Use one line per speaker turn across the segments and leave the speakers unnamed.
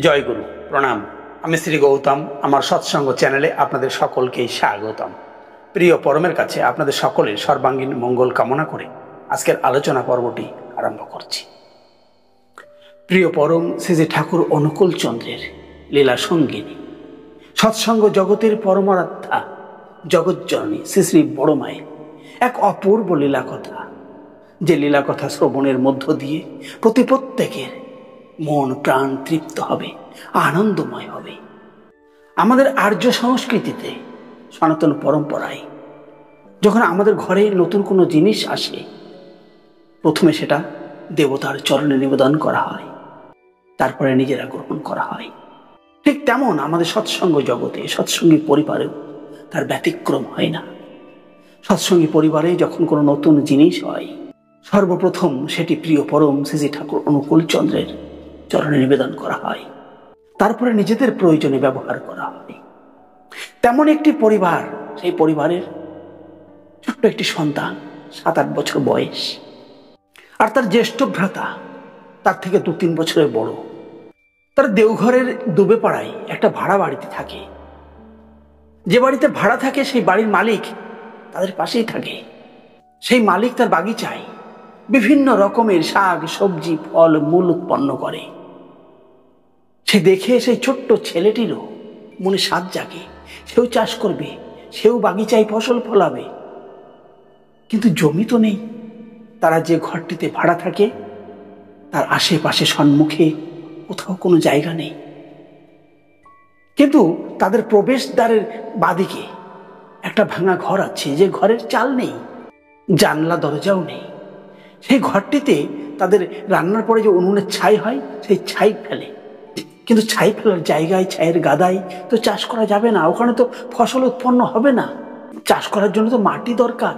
জয়গুরু প্রণাম। আমি শ্রী গৌতম। আমার সৎসঙ্গ চ্যানেলে আপনাদের সকলকেই স্বাগতম। প্রিয় পরমের কাছে আপনাদের সকলের সর্বাঙ্গীন মঙ্গল কামনা করে আজকের আলোচনা পর্বটি আরম্ভ করছি। প্রিয় পরম শ্রী ঠাকুর অনুকূল চন্দ্রের লীলা সঙ্গিনী, সৎসঙ্গ জগতের পরমারাধ্যা জগজ্জননী শ্রী শ্রী বড় মায়ের এক অপূর্ব লীলা কথা, যে লীলা কথা শ্রবণের মধ্য দিয়ে প্রত্যেকের মন প্রাণ তৃপ্ত হবে, আনন্দময় হবে। আমাদের আর্য সংস্কৃতিতে, সনাতন পরম্পরায় যখন আমাদের ঘরে নতুন কোনো জিনিস আসে, প্রথমে সেটা দেবতার চরণে নিবেদন করা হয়, তারপরে নিজেরা গ্রহণ করা হয়। ঠিক তেমন আমাদের সৎসঙ্গ জগতে, সৎসঙ্গী পরিবারেও তার ব্যতিক্রম হয় না। সৎসঙ্গী পরিবারে যখন কোনো নতুন জিনিস হয়, সর্বপ্রথম সেটি প্রিয় পরম শ্রী ঠাকুর অনুকূল চন্দ্রের চরণে নিবেদন করা হয়, তারপরে নিজেদের প্রয়োজনে ব্যবহার করা হয়। তেমন একটি পরিবার, সেই পরিবারের ছোট্ট একটি সন্তান, 7-8 বছর বয়স, আর তার জ্যেষ্ঠ ভ্রাতা তার থেকে 2-3 বছরের বড়। তার দেওঘরের দুবে পাড়ায় একটা ভাড়া বাড়িতে থাকে। যে বাড়িতে ভাড়া থাকে সেই বাড়ির মালিক তাদের পাশেই থাকে। সেই মালিক তার বাগিচায় বিভিন্ন রকমের শাক সবজি ফল মূল উৎপন্ন করে। সে দেখে সেই ছোট্ট ছেলেটিরও মনে স্বাদ জাগে, সেও চাষ করবে, সেও বাগিচায় ফসল ফলাবে। কিন্তু জমি তো নেই। তারা যে ঘরটিতে ভাড়া থাকে তার আশেপাশে সম্মুখে কোথাও কোনো জায়গা নেই। কিন্তু তাদের প্রবেশদ্বারের বাদিকে একটা ভাঙা ঘর আছে, যে ঘরের চাল নেই, জানলা দরজাও নেই। সেই ঘরটিতে তাদের রান্নার পরে যে উনুনের ছাই হয়, সেই ছাই ফেলে। কিন্তু ছাই ফেলার জায়গায়, ছাইয়ের গাদায় তো চাষ করা যাবে না, ওখানে তো ফসল উৎপন্ন হবে না। চাষ করার জন্য তো মাটি দরকার।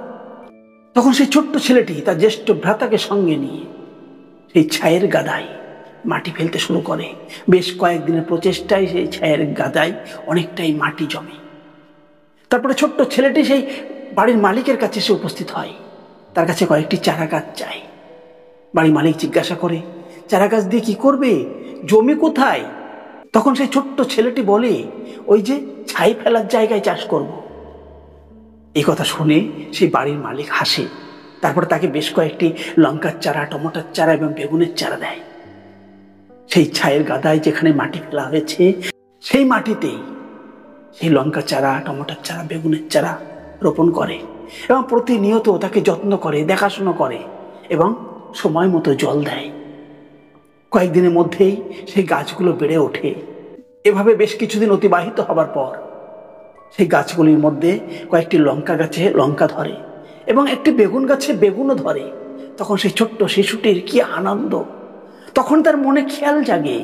তখন সেই ছোট্ট ছেলেটি তার জ্যেষ্ঠ ভ্রাতাকে সঙ্গে নিয়ে সেই ছাইয়ের গাদায় মাটি ফেলতে শুরু করে। বেশ কয়েকদিনের প্রচেষ্টায় সেই ছাইয়ের গাদায় অনেকটাই মাটি জমে। তারপরে ছোট্ট ছেলেটি সেই বাড়ির মালিকের কাছে এসে উপস্থিত হয়। তার কাছে কয়েকটি চারা গাছ চাই। বাড়ির মালিক জিজ্ঞাসা করে, চারা গাছ দিয়ে কি করবে, জমি কোথায়? তখন সেই ছোট্ট ছেলেটি বলে, ওই যে ছাই ফেলার জায়গায় চাষ করব। এই কথা শুনে সেই বাড়ির মালিক হাসে। তারপর তাকে বেশ কয়েকটি লঙ্কার চারা, টমেটোর চারা এবং বেগুনের চারা দেয়। সেই ছাইয়ের গাদায় যেখানে মাটি ফেলা হয়েছে, সেই মাটিতেই সেই লঙ্কা চারা, টমেটোর চারা, বেগুনের চারা রোপণ করে এবং প্রতিনিয়ত তাকে যত্ন করে, দেখাশোনা করে এবং সময় মতো জল দেয়। কয়েকদিনের মধ্যেই সেই গাছগুলো বেড়ে ওঠে। এভাবে বেশ কিছুদিন অতিবাহিত হবার পর সেই গাছগুলির মধ্যে কয়েকটি লঙ্কা গাছে লঙ্কা ধরে এবং একটি বেগুন গাছে বেগুনও ধরে। তখন সেই ছোট্ট শিশুটির কি আনন্দ! তখন তার মনে খেয়াল জাগে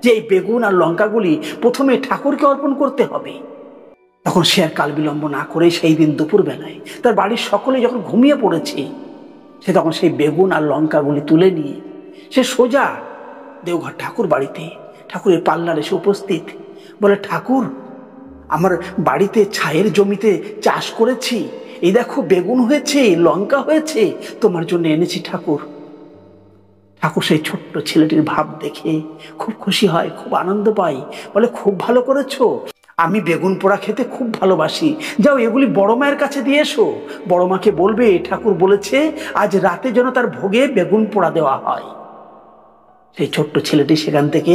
যে এই বেগুন আর লঙ্কাগুলি প্রথমে ঠাকুরকে অর্পণ করতে হবে। তখন সে আর কাল বিলম্ব না করে সেই দিন দুপুর বেলায় তার বাড়ির সকলে যখন ঘুমিয়ে পড়েছে, সে তখন সেই বেগুন আর লঙ্কাগুলি তুলে নিয়ে সে সোজা দেওঘর ঠাকুর বাড়িতে, ঠাকুরের পাল্লার এসে উপস্থিত। বলে, ঠাকুর, আমার বাড়িতে ছায়ের জমিতে চাষ করেছি, এই দেখো বেগুন হয়েছে, লঙ্কা হয়েছে, তোমার জন্য এনেছি ঠাকুর। ঠাকুর সেই ছোট্ট ছেলেটির ভাব দেখে খুব খুশি হয়, খুব আনন্দ পায়। বলে, খুব ভালো করেছো, আমি বেগুন পোড়া খেতে খুব ভালোবাসি, যাও এগুলি বড় মায়ের কাছে দিয়ে এসো। বড় মাকে বলবে ঠাকুর বলেছে আজ রাতে যেন তার ভোগে বেগুন পোড়া দেওয়া হয়। সেই ছোট্ট ছেলেটি সেখান থেকে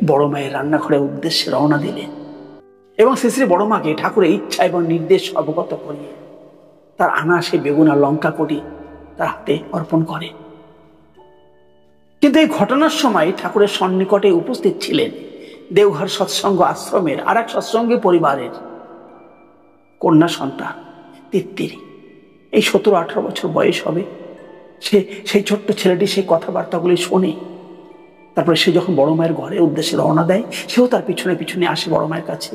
বড় মায়ের রান্নাঘরের উদ্দেশ্যে রওনা দিলেন এবং শ্রী শ্রী বড় মাকে ঠাকুরের ইচ্ছা এবং নির্দেশ অবগত করিয়ে তার আনা সেই বেগুন আর লঙ্কা কটি তার হাতে অর্পণ করে। কিন্তু এই ঘটনার সময় ঠাকুরের সন্নিকটে উপস্থিত ছিলেন দেওঘর সৎসঙ্গ আশ্রমের আর এক সৎসঙ্গী পরিবারের কন্যা সন্তান তিত্তিরি। এই 17-18 বছর বয়স হবে। সেই ছোট্ট ছেলেটি সেই কথাবার্তাগুলি শোনে। তারপরে সে যখন বড় মায়ের ঘরের উদ্দেশ্যে রওনা দেয়, সেও তার পিছনে পিছনে আসে বড় মায়ের কাছে।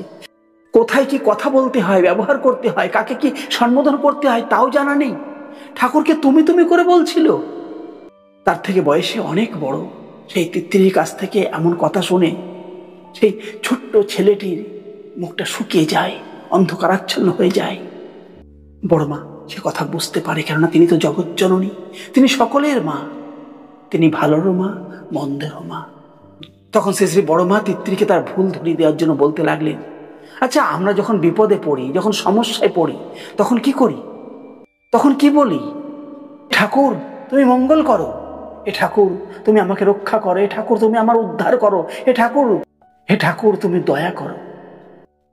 কোথায় কি কথা বলতে হয়, ব্যবহার করতে হয়, কাকে কি সম্বোধন করতে হয় তাও জানা নেই। ঠাকুরকে তুমি তুমি করে বলছিল। তার থেকে বয়সে অনেক বড় সেই তিত্তিরির কাছ থেকে এমন কথা শুনে সেই ছোট্ট ছেলেটির মুখটা শুকিয়ে যায়, অন্ধকারাচ্ছন্ন হয়ে যায়। বড় মা সে কথা বুঝতে পারে, কেননা তিনি তো জগজ্জননী, তিনি সকলের মা, তিনি ভালোরও মা, মন্দেরও মা। তখন শ্রী শ্রী বড় মা তিত্রীকে তার ভুল ধরিয়ে দেওয়ার জন্য বলতে লাগলেন, আচ্ছা আমরা যখন বিপদে পড়ি, যখন সমস্যায় পড়ি, তখন কি করি? তখন কি বলি? ঠাকুর তুমি মঙ্গল করো, এ ঠাকুর তুমি আমাকে রক্ষা করো, এ ঠাকুর তুমি আমার উদ্ধার করো, হে ঠাকুর তুমি দয়া করো।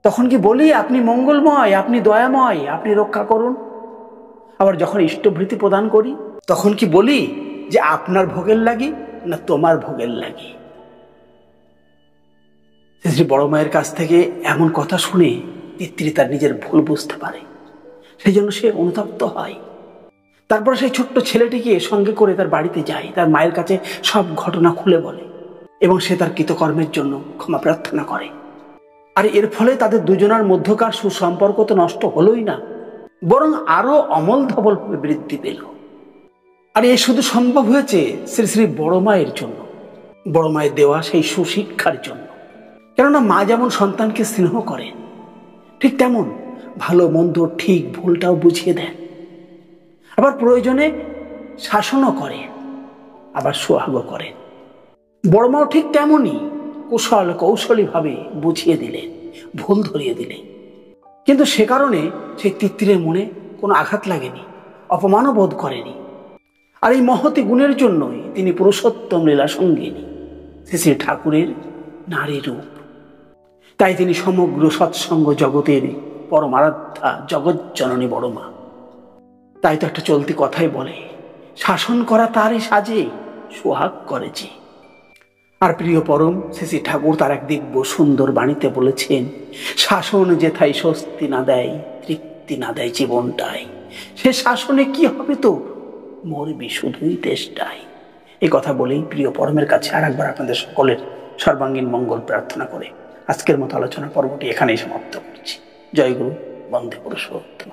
তখন কি বলি আপনি মঙ্গলময়, আপনি দয়াময়, আপনি রক্ষা করুন? আবার যখন ইষ্টভৃতি প্রদান করি তখন কি বলি যে আপনার ভোগের লাগি না তোমার ভোগের লাগি? শ্রী বড় মায়ের কাছ থেকে এমন কথা শুনে তিত্রী তার নিজের ভুল বুঝতে পারে, সেই জন্য সে অনুতপ্ত হয়। তারপর সেই ছোট্ট ছেলেটিকে সঙ্গে করে তার বাড়িতে যায়, তার মায়ের কাছে সব ঘটনা খুলে বলে এবং সে তার কৃতকর্মের জন্য ক্ষমা প্রার্থনা করে। আর এর ফলে তাদের দুজনের মধ্যকার সুসম্পর্ক তো নষ্ট হলোই না, বরং আরো অমল ধবল বৃদ্ধি পেল। আর এ শুধু সম্ভব হয়েছে শ্রী শ্রী বড় মায়ের জন্য, বড় মায়ের দেওয়া সেই সুশিক্ষার জন্য। কেননা মা যেমন সন্তানকে স্নেহ করেন, ঠিক তেমন ভালো মন্দ ঠিক ভুলটাও বুঝিয়ে দেন, আবার প্রয়োজনে শাসনও করেন, আবার সোহাগও করেন। বড় মাও ঠিক তেমনই কৌশলী ভাবে বুঝিয়ে দিলেন, ভুল ধরিয়ে দিলেন। কিন্তু সে কারণে সেই তিত্রীর মনে কোনো আঘাত লাগেনি, অপমানও বোধ করেনি। আর এই মহতি গুণের জন্যই তিনি পুরুষোত্তম লীলা সঙ্গিনী শ্রী শ্রী ঠাকুরের নারী রূপ। তাই তিনি সমগ্র সৎসঙ্গ জগতের পরমারাধ্যা জগজ্জননী বড় মা। তাই তো একটা চলতি কথাই বলে, শাসন করা তারই সাজে, সোহাগ করেছে। আর প্রিয় পরম শ্রী শ্রী ঠাকুর তার এক দিব্য সুন্দর বাণীতে বলেছেন, শাসন যেথায় স্বস্তি না দেয়, তৃপ্তি না দেয় জীবনটাই, সে শাসনে কি হবে তো, মরবি শুধুই তেষ্টায়। এই কথা বলেই প্রিয় পরমের কাছে আর একবার আপনাদের সকলের সর্বাঙ্গীন মঙ্গল প্রার্থনা করে আজকের মতো আলোচনা পর্বটি এখানেই সমাপ্ত করছি। জয় গুরু, বন্দে পুরুষোত্তম।